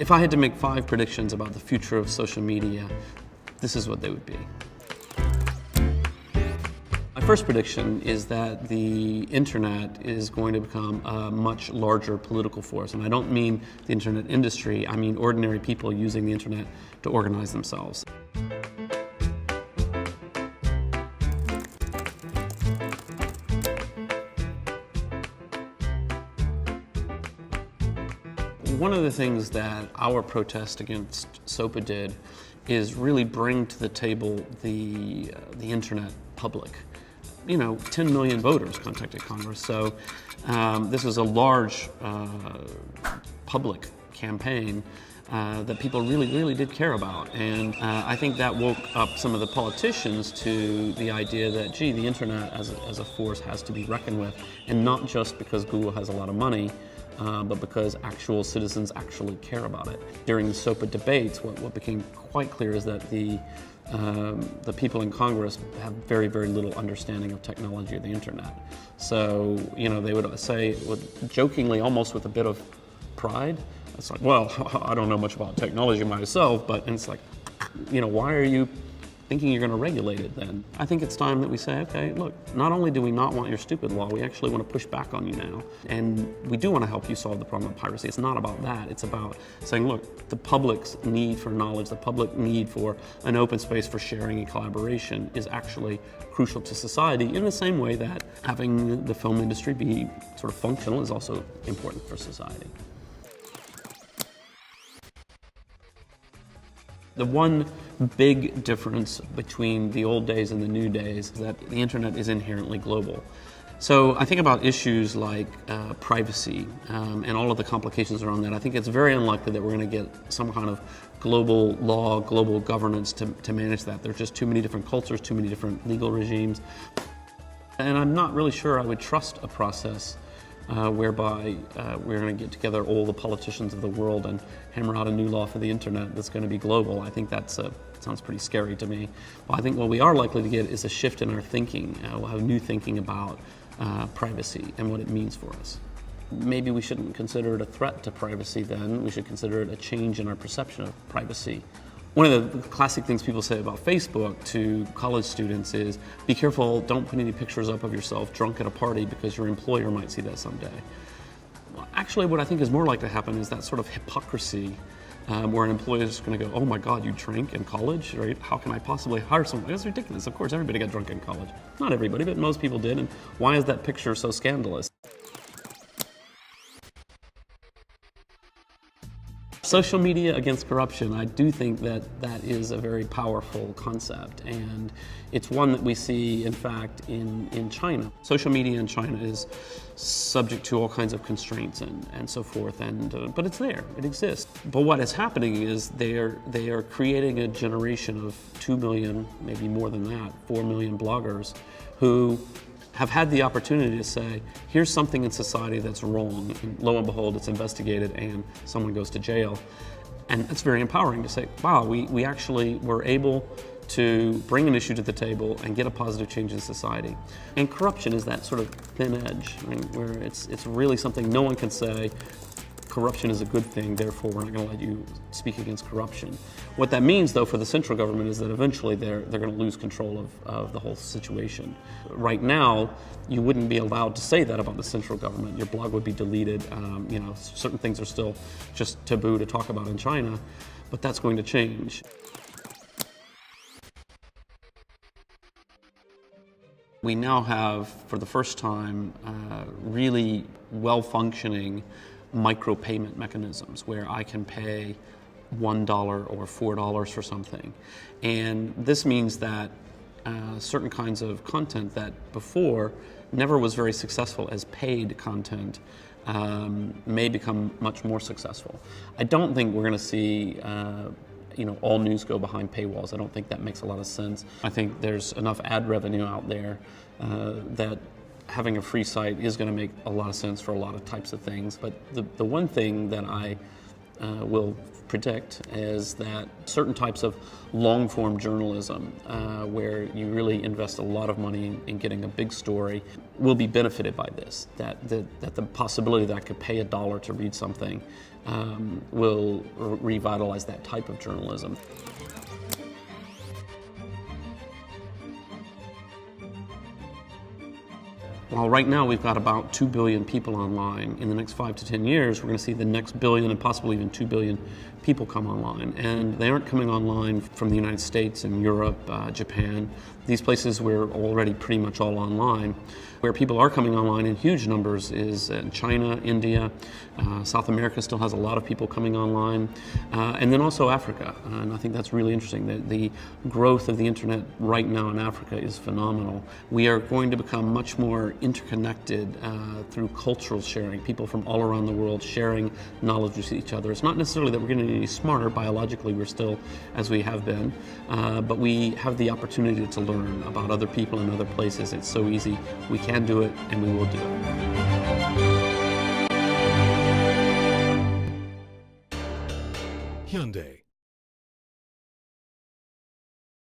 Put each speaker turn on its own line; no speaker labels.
If I had to make 5 predictions about the future of social media, this is what they would be. My first prediction is that the internet is going to become a much larger political force. And I don't mean the internet industry, I mean ordinary people using the internet to organize themselves. One of the things that our protest against SOPA did is really bring to the table the internet public. 10 million voters contacted Congress, so this was a large public campaign that people really did care about. And I think that woke up some of the politicians to the idea that, gee, the internet as a force has to be reckoned with, and not just because Google has a lot of money, but because actual citizens actually care about it. During the SOPA debates, what became quite clear is that the people in Congress have very little understanding of technology or the internet. So, they would say, jokingly, almost with a bit of pride, it's like, well, I don't know much about technology myself, but and it's like, why are you thinking you're going to regulate it then? I think it's time that we say, okay, look, not only do we not want your stupid law, we actually want to push back on you now. And we do want to help you solve the problem of piracy. It's not about that. It's about saying, look, the public's need for knowledge, the public need for an open space for sharing and collaboration is actually crucial to society, in the same way that having the film industry be sort of functional is also important for society. The one big difference between the old days and the new days is that the internet is inherently global. So I think about issues like privacy and all of the complications around that. I think it's very unlikely that we're going to get some kind of global law, global governance to manage that. There's just too many different cultures, too many different legal regimes. And I'm not really sure I would trust a process whereby we're going to get together all the politicians of the world and hammer out a new law for the internet that's going to be global. I think that sounds pretty scary to me. Well, I think what we are likely to get is a shift in our thinking. We'll have new thinking about privacy and what it means for us. Maybe we shouldn't consider it a threat to privacy then. We should consider it a change in our perception of privacy. One of the classic things people say about Facebook to college students is, be careful, don't put any pictures up of yourself drunk at a party because your employer might see that someday. Well, actually, what I think is more likely to happen is that sort of hypocrisy where an employer is going to go, oh my God, you drank in college, right? How can I possibly hire someone? It's ridiculous. Of course, everybody got drunk in college. Not everybody, but most people did. And why is that picture so scandalous? Social media against corruption, I do think that is a very powerful concept, and it's one that we see, in fact, in China. Social media in China is subject to all kinds of constraints and so forth, but it's there, it exists. But what is happening is they are creating a generation of 2 million, maybe more than that, 4 million bloggers who have had the opportunity to say, here's something in society that's wrong, and lo and behold, it's investigated and someone goes to jail. And it's very empowering to say, wow, we actually were able to bring an issue to the table and get a positive change in society. And corruption is that sort of thin edge, right, where it's really something no one can say, corruption is a good thing, therefore we're not going to let you speak against corruption. What that means, though, for the central government is that eventually they're going to lose control of the whole situation. Right now, you wouldn't be allowed to say that about the central government. Your blog would be deleted. Certain things are still just taboo to talk about in China, but that's going to change. We now have, for the first time, really well-functioning micropayment mechanisms where I can pay $1 or $4 for something. And this means that certain kinds of content that before never was very successful as paid content may become much more successful. I don't think we're going to see all news go behind paywalls. I don't think that makes a lot of sense. I think there's enough ad revenue out there that having a free site is going to make a lot of sense for a lot of types of things. But the one thing that I will predict is that certain types of long-form journalism, where you really invest a lot of money in getting a big story, will be benefited by this. That the possibility that I could pay $1 to read something will revitalize that type of journalism. While right now we've got about 2 billion people online, in the next 5 to 10 years we're going to see the next billion and possibly even 2 billion people come online. And they aren't coming online from the United States and Europe, Japan. These places we're already pretty much all online. Where people are coming online in huge numbers is China, India, South America still has a lot of people coming online, and then also Africa. And I think that's really interesting. The growth of the internet right now in Africa is phenomenal. We are going to become much more interconnected through cultural sharing, people from all around the world sharing knowledge with each other. It's not necessarily that we're getting any smarter. Biologically, we're still as we have been, but we have the opportunity to learn about other people in other places. It's so easy. We can do it, and we will do it.
Hyundai.